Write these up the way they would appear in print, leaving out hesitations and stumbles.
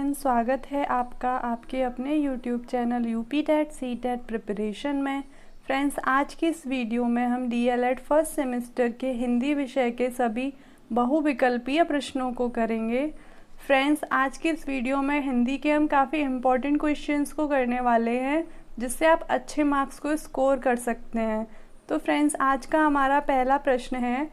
Friends, स्वागत है आपका आपके अपने YouTube channel UP TET C TET preparation में। फ्रेंड्स, आज की इस वीडियो में हम डीएलएड फर्स्ट सेमेस्टर के हिंदी विषय के सभी बहुविकल्पीय प्रश्नों को करेंगे। फ्रेंड्स, आज की इस वीडियो में हिंदी के हम काफ़ी इम्पोर्टेंट क्वेश्चंस को करने वाले हैं, जिससे आप अच्छे मार्क्स को स्कोर कर सकते हैं। तो फ्रेंड्स, आज का हमारा पहला प्रश्न है,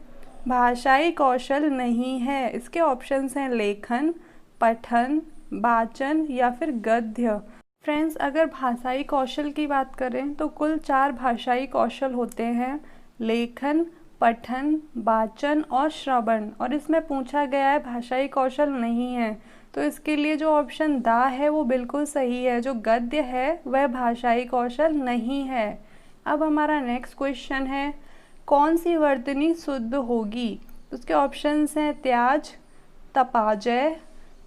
भाषाई कौशल नहीं है। इसके ऑप्शंस हैं लेखन, पठन, वाचन या फिर गद्य। फ्रेंड्स, अगर भाषाई कौशल की बात करें तो कुल 4 भाषाई कौशल होते हैं, लेखन, पठन, वाचन और श्रवण। और इसमें पूछा गया है भाषाई कौशल नहीं है, तो इसके लिए जो ऑप्शन दा है वो बिल्कुल सही है। जो गद्य है वह भाषाई कौशल नहीं है। अब हमारा नेक्स्ट क्वेश्चन है, कौन सी वर्तनी शुद्ध होगी? उसके ऑप्शंस हैं त्याज, तपाजय,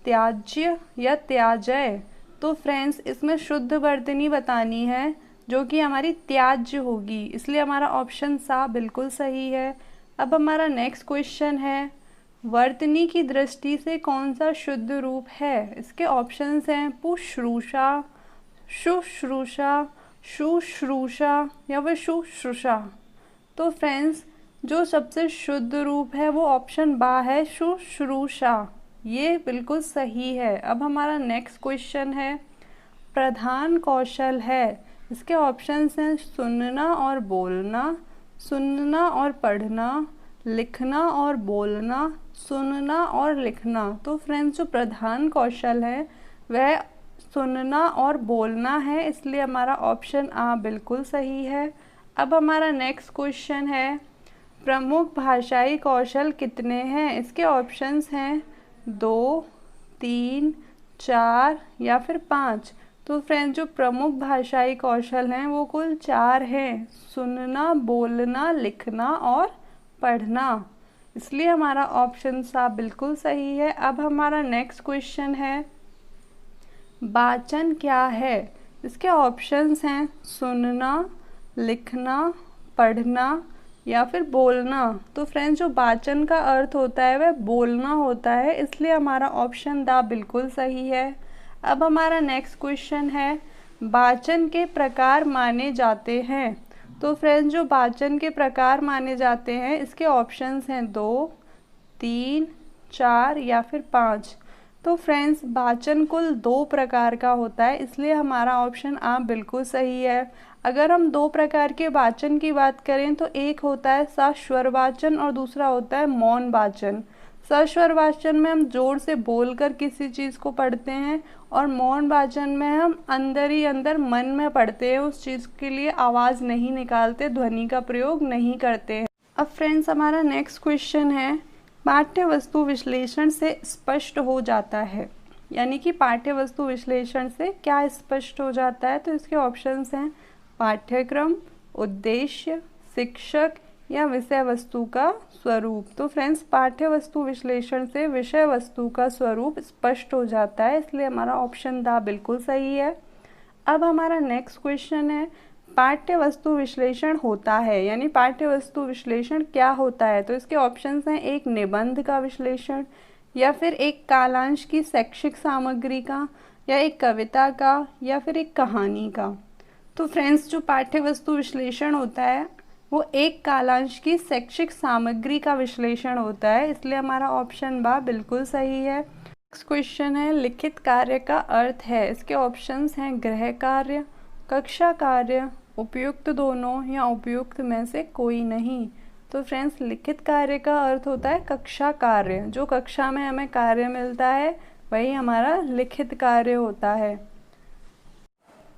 त्याज्य या त्याजय। तो फ्रेंड्स, इसमें शुद्ध वर्तनी बतानी है जो कि हमारी त्याज्य होगी, इसलिए हमारा ऑप्शन सा बिल्कुल सही है। अब हमारा नेक्स्ट क्वेश्चन है, वर्तनी की दृष्टि से कौन सा शुद्ध रूप है? इसके ऑप्शंस हैं पुश्रूषा, शुश्रूषा, शुश्रूषा या फिर शुश्रूषा। तो फ्रेंड्स, जो सबसे शुद्ध रूप है वो ऑप्शन बा है, शुश्रूषा। ये बिल्कुल सही है। अब हमारा नेक्स्ट क्वेश्चन है, प्रधान कौशल है। इसके ऑप्शंस हैं सुनना और बोलना, सुनना और पढ़ना, लिखना और बोलना, सुनना और लिखना। तो फ्रेंड्स, जो प्रधान कौशल है वह सुनना और बोलना है, इसलिए हमारा ऑप्शन आ बिल्कुल सही है। अब हमारा नेक्स्ट क्वेश्चन है, प्रमुख भाषाई कौशल कितने हैं? इसके ऑप्शंस हैं 2, 3, 4 या फिर 5। तो फ्रेंड्स, जो प्रमुख भाषाई कौशल हैं वो कुल 4 हैं, सुनना, बोलना, लिखना और पढ़ना, इसलिए हमारा ऑप्शन सा बिल्कुल सही है। अब हमारा नेक्स्ट क्वेश्चन है, वाचन क्या है? इसके ऑप्शंस हैं सुनना, लिखना, पढ़ना या फिर बोलना। तो फ्रेंड्स, जो वाचन का अर्थ होता है वह बोलना होता है, इसलिए हमारा ऑप्शन दा बिल्कुल सही है। अब हमारा नेक्स्ट क्वेश्चन है, वाचन के प्रकार माने जाते हैं। तो फ्रेंड्स, जो वाचन के प्रकार माने जाते हैं इसके ऑप्शंस हैं 2, 3, 4 या फिर 5। तो फ्रेंड्स, वाचन कुल 2 प्रकार का होता है, इसलिए हमारा ऑप्शन आ बिल्कुल सही है। अगर हम 2 प्रकार के वाचन की बात करें तो एक होता है सस्वर वाचन और दूसरा होता है मौन वाचन। सस्वर वाचन में हम जोर से बोलकर किसी चीज़ को पढ़ते हैं और मौन वाचन में हम अंदर ही अंदर मन में पढ़ते हैं, उस चीज़ के लिए आवाज़ नहीं निकालते, ध्वनि का प्रयोग नहीं करते हैं। अब फ्रेंड्स, हमारा नेक्स्ट क्वेश्चन है, पाठ्य वस्तु विश्लेषण से स्पष्ट हो जाता है। यानी कि पाठ्य वस्तु विश्लेषण से क्या स्पष्ट हो जाता है? तो इसके ऑप्शंस हैं पाठ्यक्रम, उद्देश्य, शिक्षक या विषय वस्तु का स्वरूप। तो फ्रेंड्स, पाठ्य वस्तु विश्लेषण से विषय वस्तु का स्वरूप स्पष्ट हो जाता है, इसलिए हमारा ऑप्शन दा बिल्कुल सही है। अब हमारा नेक्स्ट क्वेश्चन है, पाठ्य वस्तु विश्लेषण होता है, यानी पाठ्य वस्तु विश्लेषण क्या होता है? तो इसके ऑप्शंस हैं एक निबंध का विश्लेषण या फिर एक कालांश की शैक्षिक सामग्री का या एक कविता का या फिर एक कहानी का। तो फ्रेंड्स, जो पाठ्य वस्तु विश्लेषण होता है वो एक कालांश की शैक्षिक सामग्री का विश्लेषण होता है, इसलिए हमारा ऑप्शन बा बिल्कुल सही है। नेक्स्ट क्वेश्चन है, लिखित कार्य का अर्थ है। इसके ऑप्शंस हैं गृह कार्य, कक्षा कार्य, उपयुक्त दोनों या उपयुक्त में से कोई नहीं। तो फ्रेंड्स, लिखित कार्य का अर्थ होता है कक्षा कार्य, जो कक्षा में हमें कार्य मिलता है वही हमारा लिखित कार्य होता है।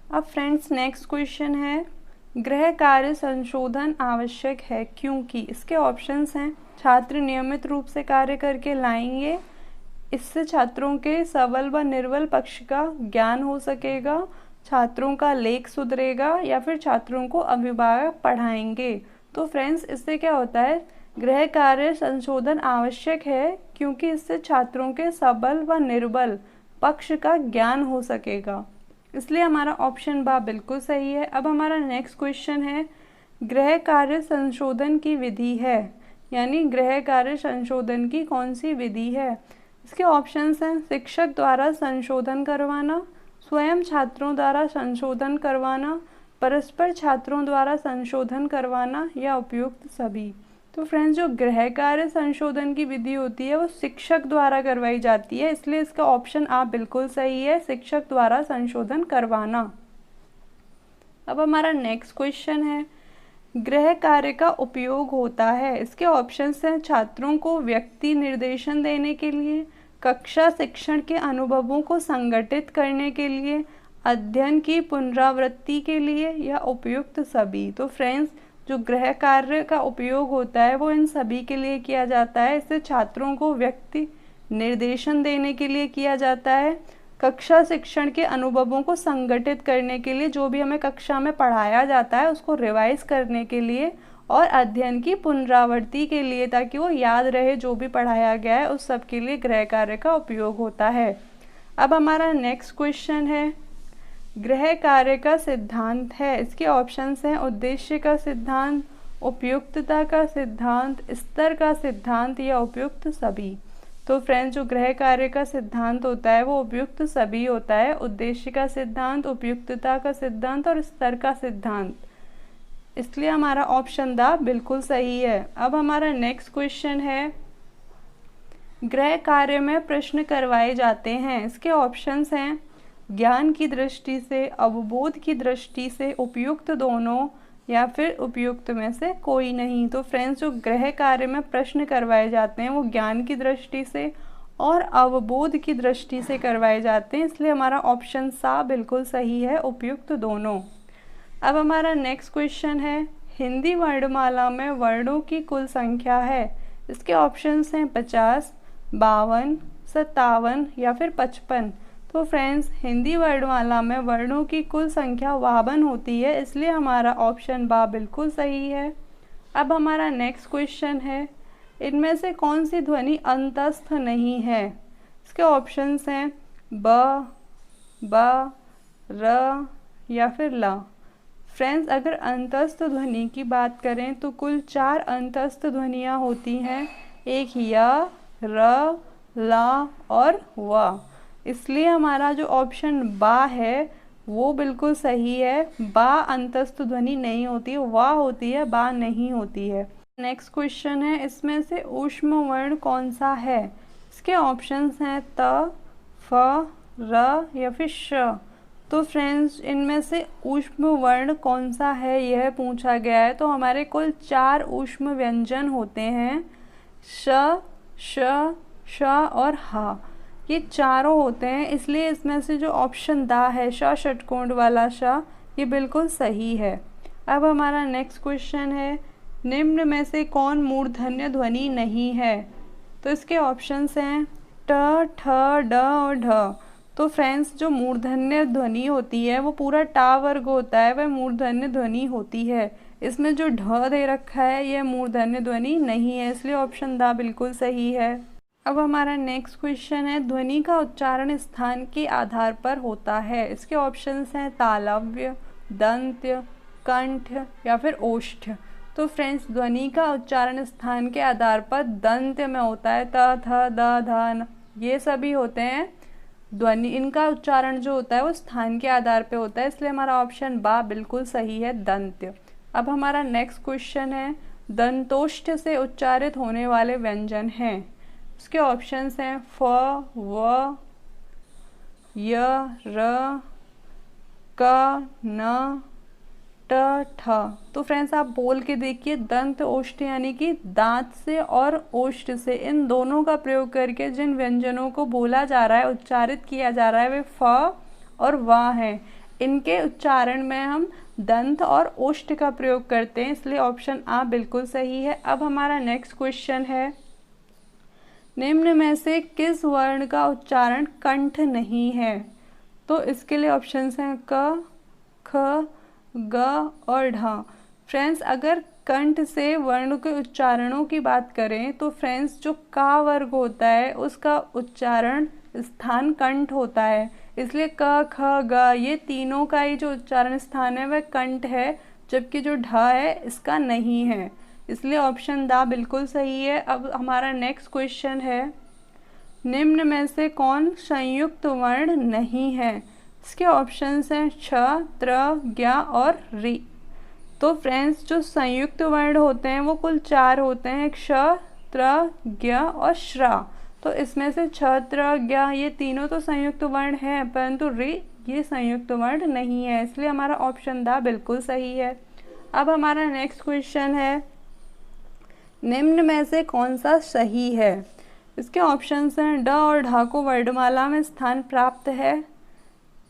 अब फ्रेंड्स, नेक्स्ट क्वेश्चन है, गृह कार्य संशोधन आवश्यक है क्योंकि? इसके ऑप्शंस हैं छात्र नियमित रूप से कार्य करके लाएंगे, इससे छात्रों के सबल व निर्बल पक्ष का ज्ञान हो सकेगा, छात्रों का लेख सुधरेगा या फिर छात्रों को अभिभावक पढ़ाएंगे। तो फ्रेंड्स, इससे क्या होता है, गृह कार्य संशोधन आवश्यक है क्योंकि इससे छात्रों के सबल व निर्बल पक्ष का ज्ञान हो सकेगा, इसलिए हमारा ऑप्शन बा बिल्कुल सही है। अब हमारा नेक्स्ट क्वेश्चन है, गृह कार्य संशोधन की विधि है, यानी गृह कार्य संशोधन की कौन सी विधि है? इसके ऑप्शंस हैं शिक्षक द्वारा संशोधन करवाना, स्वयं छात्रों द्वारा संशोधन करवाना, परस्पर छात्रों द्वारा संशोधन करवाना या उपयुक्त सभी। तो फ्रेंड्स, जो गृह कार्य संशोधन की विधि होती है वो शिक्षक द्वारा करवाई जाती है, इसलिए इसका ऑप्शन आप बिल्कुल सही है, शिक्षक द्वारा संशोधन करवाना। अब हमारा नेक्स्ट क्वेश्चन है, गृह कार्य का उपयोग होता है। इसके ऑप्शंस हैं छात्रों को व्यक्ति निर्देशन देने के लिए, कक्षा शिक्षण के अनुभवों को संगठित करने के लिए, अध्ययन की पुनरावृत्ति के लिए या उपयुक्त सभी। तो फ्रेंड्स, जो गृह कार्य का उपयोग होता है वो इन सभी के लिए किया जाता है। इससे छात्रों को व्यक्ति निर्देशन देने के लिए किया जाता है, कक्षा शिक्षण के अनुभवों को संगठित करने के लिए, जो भी हमें कक्षा में पढ़ाया जाता है उसको रिवाइज करने के लिए, और अध्ययन की पुनरावृत्ति के लिए, ताकि वो याद रहे जो भी पढ़ाया गया है, उस सब के लिए गृह कार्य का उपयोग होता है। अब हमारा नेक्स्ट क्वेश्चन है, गृह कार्य का सिद्धांत है। इसके ऑप्शंस हैं उद्देश्य का सिद्धांत, उपयुक्तता का सिद्धांत, स्तर का सिद्धांत या उपयुक्त सभी। तो फ्रेंड्स, जो गृह कार्य का सिद्धांत होता है वो उपयुक्त सभी होता है, उद्देश्य का सिद्धांत, उपयुक्तता का सिद्धांत और स्तर का सिद्धांत। इसलिए हमारा ऑप्शन द बिल्कुल सही है। अब हमारा नेक्स्ट क्वेश्चन है, गृह कार्य में प्रश्न करवाए जाते हैं। इसके ऑप्शंस हैं ज्ञान की दृष्टि से, अवबोध की दृष्टि से, उपयुक्त दोनों या फिर उपयुक्त में से कोई नहीं। तो फ्रेंड्स, जो गृह कार्य में प्रश्न करवाए जाते हैं वो ज्ञान की दृष्टि से और अवबोध की दृष्टि से करवाए जाते हैं, इसलिए हमारा ऑप्शन सा बिल्कुल सही है, उपयुक्त दोनों। अब हमारा नेक्स्ट क्वेश्चन है, हिंदी वर्णमाला में वर्णों की कुल संख्या है। इसके ऑप्शंस हैं 50, 52, 57 या फिर 55। तो फ्रेंड्स, हिंदी वर्णमाला में वर्णों की कुल संख्या 52 होती है, इसलिए हमारा ऑप्शन बा बिल्कुल सही है। अब हमारा नेक्स्ट क्वेश्चन है, इनमें से कौन सी ध्वनि अंतस्थ नहीं है। इसके ऑप्शंस हैं ब, र या फिर ला। फ्रेंड्स, अगर अंतस्थ ध्वनि की बात करें तो कुल 4 अंतस्थ ध्वनियाँ होती हैं, एक या, र, ला और वा। इसलिए हमारा जो ऑप्शन बा है वो बिल्कुल सही है। बा अंतस्थ ध्वनि नहीं होती है, वा होती है, बा नहीं होती है। नेक्स्ट क्वेश्चन है, इसमें से ऊष्म वर्ण कौन सा है। इसके ऑप्शंस हैं त, फ, र या फिर श। तो फ्रेंड्स, इनमें से ऊष्म वर्ण कौन सा है यह पूछा गया है। तो हमारे कुल 4 ऊष्म व्यंजन होते हैं, श, श, श और हा। ये चारों होते हैं, इसलिए इसमें से जो ऑप्शन दा है, श षटकोण वाला श, ये बिल्कुल सही है। अब हमारा नेक्स्ट क्वेश्चन है, निम्न में से कौन मूर्धन्य ध्वनि नहीं है। तो इसके ऑप्शंस हैं ट, ठ, ड और ढ। तो फ्रेंड्स, जो मूर्धन्य ध्वनि होती है वो पूरा टा वर्ग होता है, वह मूर्धन्य ध्वनि होती है। इसमें जो ढ दे रखा है यह मूर्धन्य ध्वनि नहीं है, इसलिए ऑप्शन दा बिल्कुल सही है। अब हमारा नेक्स्ट क्वेश्चन है, ध्वनि का उच्चारण स्थान के आधार पर होता है। इसके ऑप्शंस हैं तालव्य, दंत्य, कंठ या फिर ओष्ठ। तो फ्रेंड्स, ध्वनि का उच्चारण स्थान के आधार पर दंत्य में होता है, त, थ, द, ध, न, ये सभी होते हैं ध्वनि। इनका उच्चारण जो होता है वो स्थान के आधार पे होता है, इसलिए हमारा ऑप्शन बा बिल्कुल सही है, दंत्य। अब हमारा नेक्स्ट क्वेश्चन है, दंतोष्ठ से उच्चारित होने वाले व्यंजन हैं। उसके ऑप्शंस हैं फ, व, य, र, क, न, ट, ठ। तो फ्रेंड्स, आप बोल के देखिए, दंत ओष्ठ यानी कि दांत से और ओष्ठ से, इन दोनों का प्रयोग करके जिन व्यंजनों को बोला जा रहा है, उच्चारित किया जा रहा है, वे फ और व हैं। इनके उच्चारण में हम दंत और ओष्ठ का प्रयोग करते हैं, इसलिए ऑप्शन आ बिल्कुल सही है। अब हमारा नेक्स्ट क्वेश्चन है, निम्न में से किस वर्ण का उच्चारण कंठ नहीं है। तो इसके लिए ऑप्शंस हैं क, ख, ग और ढ। फ्रेंड्स, अगर कंठ से वर्ण के उच्चारणों की बात करें तो फ्रेंड्स, जो का वर्ग होता है उसका उच्चारण स्थान कंठ होता है, इसलिए क, ख, ग ये तीनों का ही जो उच्चारण स्थान है वह कंठ है, जबकि जो ढ है इसका नहीं है, इसलिए ऑप्शन दा बिल्कुल सही है। अब हमारा नेक्स्ट क्वेश्चन है, निम्न में से कौन संयुक्त वर्ण नहीं है? इसके ऑप्शंस हैं छ, त्र, ज्ञ और रि। तो फ्रेंड्स जो संयुक्त वर्ण होते हैं वो कुल 4 होते हैं, क्ष, त्र, ज्ञ और श्रा। तो इसमें से छ, त्र, ज्ञ ये तीनों तो संयुक्त वर्ण हैं, परंतु रि ये संयुक्त वर्ण नहीं है, इसलिए हमारा ऑप्शन द बिल्कुल सही है। अब हमारा नेक्स्ट क्वेश्चन है, निम्न में से कौन सा सही है? इसके ऑप्शंस हैं ड और ढ को वर्णमाला में स्थान प्राप्त है।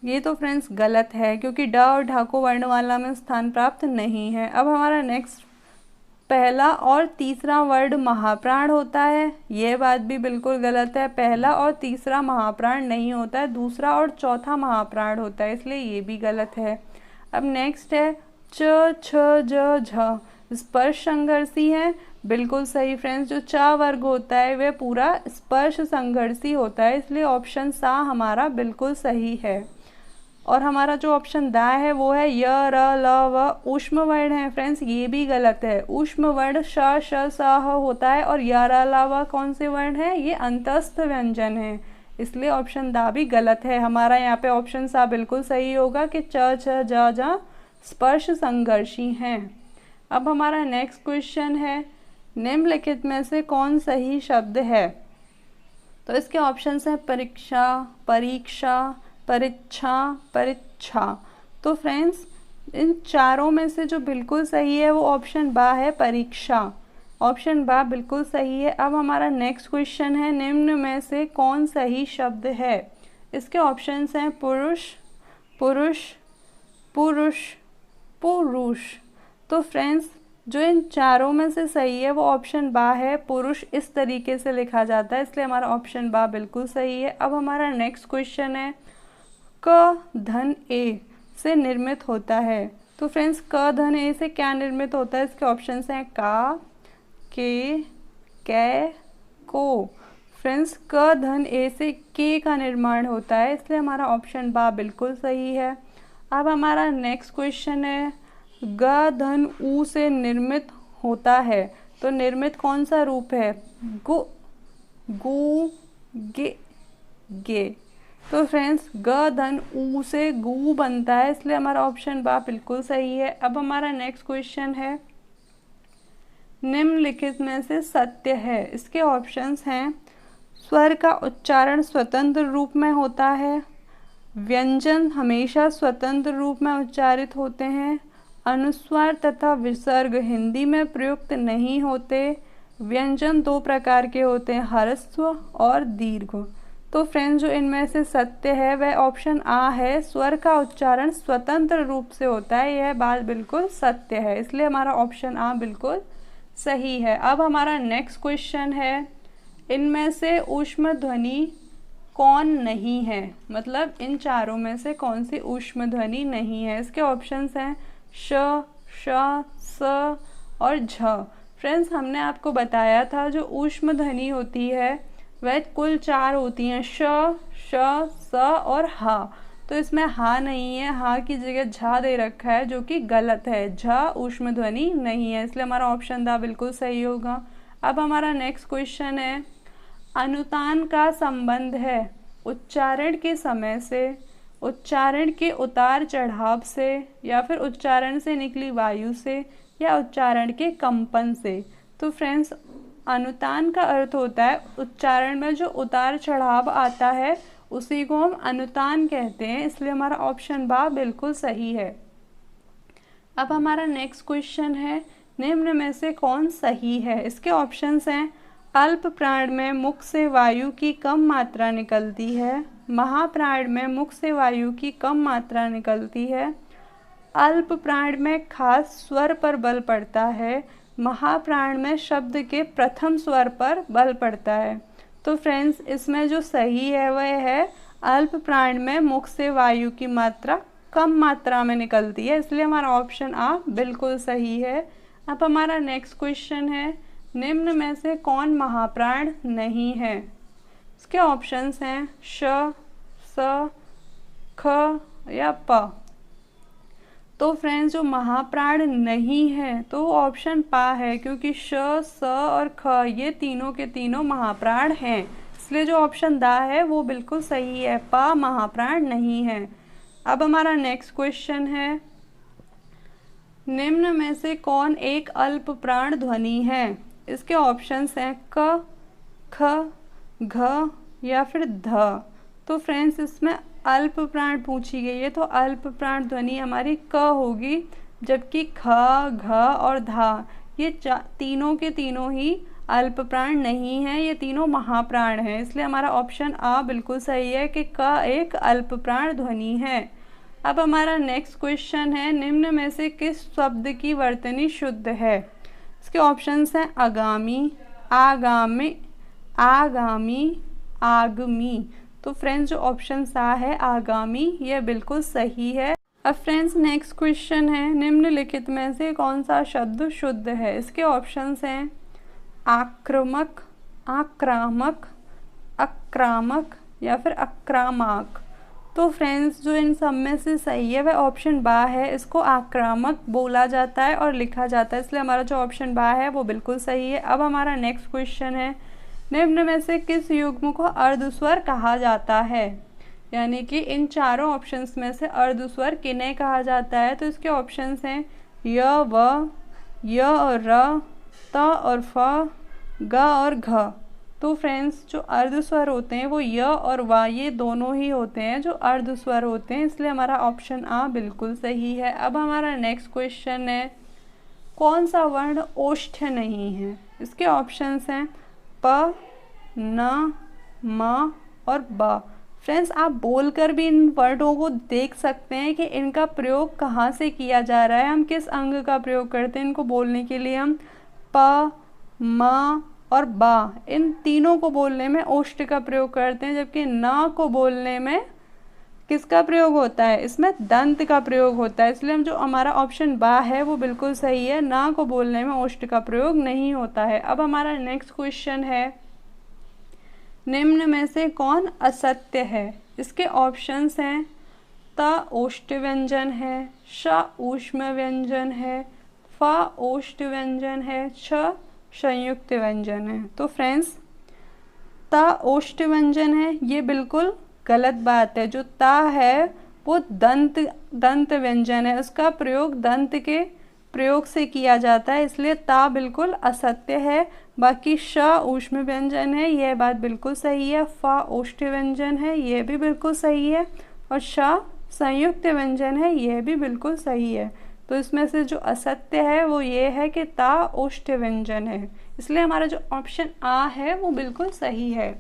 ये तो फ्रेंड्स गलत है, क्योंकि ड और ढ को वर्णमाला में स्थान प्राप्त नहीं है। अब हमारा नेक्स्ट, पहला और तीसरा वर्ड महाप्राण होता है, ये बात भी बिल्कुल गलत है। पहला और तीसरा महाप्राण नहीं होता है, दूसरा और चौथा महाप्राण होता है, इसलिए ये भी गलत है। अब नेक्स्ट है च, छ, ज, झ स्पर्श संघर्षी है, बिल्कुल सही फ्रेंड्स। जो च वर्ग होता है वह पूरा स्पर्श संघर्षी होता है, इसलिए ऑप्शन सा हमारा बिल्कुल सही है। और हमारा जो ऑप्शन द है वो है य, र, ल, व ऊष्म वर्ण है फ्रेंड्स, ये भी गलत है। ऊष्म वर्ण श, श, स, ह होता है, और य, र, ल, व कौन से वर्ण है? ये अंतस्थ व्यंजन है, इसलिए ऑप्शन द भी गलत है। हमारा यहाँ पे ऑप्शन सा बिल्कुल सही होगा कि च, छ, ज, झ स्पर्श संघर्षी हैं। अब हमारा नेक्स्ट क्वेश्चन है, निम्नलिखित में से कौन सही शब्द है? तो इसके ऑप्शंस हैं परीक्षा, परीक्षा, परीक्षा, परीक्षा। तो फ्रेंड्स इन चारों में से जो बिल्कुल सही है वो ऑप्शन बा है, परीक्षा। ऑप्शन बा बिल्कुल सही है। अब हमारा नेक्स्ट क्वेश्चन है, निम्न में से कौन सही शब्द है? इसके ऑप्शंस हैं पुरुष, पुरुष, पुरुष, पुरुष। तो फ्रेंड्स जो इन चारों में से सही है वो ऑप्शन बा है, पुरुष इस तरीके से लिखा जाता है, इसलिए हमारा ऑप्शन बा बिल्कुल सही है। अब हमारा नेक्स्ट क्वेश्चन है, क धन ए से निर्मित होता है। तो फ्रेंड्स क धन ए से क्या निर्मित होता है? इसके ऑप्शंस हैं का, के, कै, को। फ्रेंड्स क धन ए से के का निर्माण होता है, इसलिए हमारा ऑप्शन बा बिल्कुल सही है। अब हमारा नेक्स्ट क्वेश्चन है, ग धन ऊ से निर्मित होता है। तो निर्मित कौन सा रूप है? गु, गु, गे, गे। तो फ्रेंड्स ग धन ऊ से गु बनता है, इसलिए हमारा ऑप्शन बा बिल्कुल सही है। अब हमारा नेक्स्ट क्वेश्चन है, निम्नलिखित में से सत्य है। इसके ऑप्शंस हैं, स्वर का उच्चारण स्वतंत्र रूप में होता है, व्यंजन हमेशा स्वतंत्र रूप में उच्चारित होते हैं, अनुस्वार तथा विसर्ग हिंदी में प्रयुक्त नहीं होते, व्यंजन 2 प्रकार के होते हैं, ह्रस्व और दीर्घ। तो फ्रेंड्स जो इनमें से सत्य है वह ऑप्शन आ है, स्वर का उच्चारण स्वतंत्र रूप से होता है, यह बात बिल्कुल सत्य है, इसलिए हमारा ऑप्शन आ बिल्कुल सही है। अब हमारा नेक्स्ट क्वेश्चन है, इनमें से ऊष्म ध्वनि कौन नहीं है? मतलब इन चारों में से कौन सी ऊष्म ध्वनि नहीं है? इसके ऑप्शंस हैं श, श, स और झ। फ्रेंड्स हमने आपको बताया था जो ऊष्म ध्वनि होती है वह कुल 4 होती हैं, श, श, स और ह। तो इसमें हा नहीं है, हा की जगह झा दे रखा है, जो कि गलत है। झ ऊष्म ध्वनि नहीं है, इसलिए हमारा ऑप्शन दा बिल्कुल सही होगा। अब हमारा नेक्स्ट क्वेश्चन है, अनुतान का संबंध है उच्चारण के समय से, उच्चारण के उतार चढ़ाव से, या फिर उच्चारण से निकली वायु से, या उच्चारण के कंपन से। तो फ्रेंड्स अनुतान का अर्थ होता है उच्चारण में जो उतार चढ़ाव आता है उसी को हम अनुतान कहते हैं, इसलिए हमारा ऑप्शन बा बिल्कुल सही है। अब हमारा नेक्स्ट क्वेश्चन है, निम्न में से कौन सही है? इसके ऑप्शंस हैं, अल्प प्राण में मुख से वायु की कम मात्रा निकलती है, महाप्राण में मुख से वायु की कम मात्रा निकलती है, अल्प प्राण में खास स्वर पर बल पड़ता है, महाप्राण में शब्द के प्रथम स्वर पर बल पड़ता है। तो फ्रेंड्स इसमें जो सही है वह है अल्प प्राण में मुख से वायु की मात्रा कम मात्रा में निकलती है, इसलिए हमारा ऑप्शन आ बिल्कुल सही है। अब हमारा नेक्स्ट क्वेश्चन है, निम्न में से कौन महाप्राण नहीं है? इसके ऑप्शंस हैं श, स, ख या प। तो फ्रेंड्स जो महाप्राण नहीं है तो ऑप्शन पा है, क्योंकि श, स और ख ये तीनों के तीनों महाप्राण हैं, इसलिए जो ऑप्शन दा है वो बिल्कुल सही है, प महाप्राण नहीं है। अब हमारा नेक्स्ट क्वेश्चन है, निम्न में से कौन एक अल्प प्राण ध्वनि है? इसके ऑप्शंस हैं क, ख, घ या फिर ध। तो फ्रेंड्स इसमें अल्प प्राण पूछी गई है, तो अल्प प्राण ध्वनि हमारी क होगी, जबकि ख, घ और धा ये तीनों के तीनों ही अल्प प्राण नहीं है, ये तीनों महाप्राण हैं। इसलिए हमारा ऑप्शन आ बिल्कुल सही है कि क एक अल्प प्राण ध्वनि है। अब हमारा नेक्स्ट क्वेश्चन है, निम्न में से किस शब्द की वर्तनी शुद्ध है? इसके ऑप्शंस हैं आगामी, आगामी, आगामी, आगमी। तो फ्रेंड्स जो ऑप्शन सा है आगामी, यह बिल्कुल सही है। अब फ्रेंड्स नेक्स्ट क्वेश्चन है, निम्नलिखित में से कौन सा शब्द शुद्ध है? इसके ऑप्शंस हैं आक्रामक, आक्रामक, आक्रामक या फिर आक्रामक। तो फ्रेंड्स जो इन सब में से सही है वह ऑप्शन बा है, इसको आक्रामक बोला जाता है और लिखा जाता है, इसलिए हमारा जो ऑप्शन बा है वो बिल्कुल सही है। अब हमारा नेक्स्ट क्वेश्चन है, निम्न में से किस युग्म को अर्धस्वर कहा जाता है? यानी कि इन चारों ऑप्शंस में से अर्धस्वर किन्हें कहा जाता है? तो इसके ऑप्शंस हैं य, व, य और र, त और फ, ग और घ। तो फ्रेंड्स जो अर्धस्वर होते हैं वो य और व ये दोनों ही होते हैं जो अर्धस्वर होते हैं, इसलिए हमारा ऑप्शन आ बिल्कुल सही है। अब हमारा नेक्स्ट क्वेश्चन है, कौन सा वर्ण ओष्ठ नहीं है? इसके ऑप्शंस हैं प, न, म और ब। फ्रेंड्स आप बोलकर भी इन वर्डों को देख सकते हैं कि इनका प्रयोग कहाँ से किया जा रहा है, हम किस अंग का प्रयोग करते हैं इनको बोलने के लिए। हम प, म और बा इन तीनों को बोलने में ओष्ठ का प्रयोग करते हैं, जबकि न को बोलने में किसका प्रयोग होता है? इसमें दंत का प्रयोग होता है, इसलिए हम जो हमारा ऑप्शन बा है वो बिल्कुल सही है, न को बोलने में ओष्ठ का प्रयोग नहीं होता है। अब हमारा नेक्स्ट क्वेश्चन है, निम्न में से कौन असत्य है? इसके ऑप्शंस हैं त ओष्ठ व्यंजन है, श ऊष्म व्यंजन है, फ ओष्ठ व्यंजन है, छ संयुक्त व्यंजन है। तो फ्रेंड्स त ओष्ठ व्यंजन है ये बिल्कुल गलत बात है, जो ता है वो दंत व्यंजन है, उसका प्रयोग दंत के प्रयोग से किया जाता है, इसलिए ता बिल्कुल असत्य है। बाकी श ऊष्म व्यंजन है, यह बात बिल्कुल सही है। फ ओष्ठ व्यंजन है, यह भी बिल्कुल सही है। और श संयुक्त व्यंजन है, यह भी बिल्कुल सही है। तो इसमें से जो असत्य है वो ये है कि ता ओष्ठ व्यंजन है, इसलिए हमारा जो ऑप्शन आ है वो बिल्कुल सही है।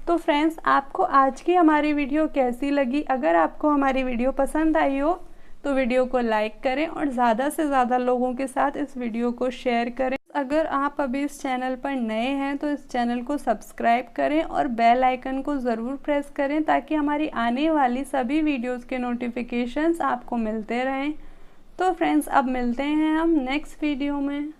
तो फ्रेंड्स आपको आज की हमारी वीडियो कैसी लगी? अगर आपको हमारी वीडियो पसंद आई हो तो वीडियो को लाइक करें और ज़्यादा से ज़्यादा लोगों के साथ इस वीडियो को शेयर करें। अगर आप अभी इस चैनल पर नए हैं तो इस चैनल को सब्सक्राइब करें और बेल आइकन को ज़रूर प्रेस करें, ताकि हमारी आने वाली सभी वीडियोस के नोटिफिकेशंस आपको मिलते रहें। तो फ्रेंड्स अब मिलते हैं हम नेक्स्ट वीडियो में।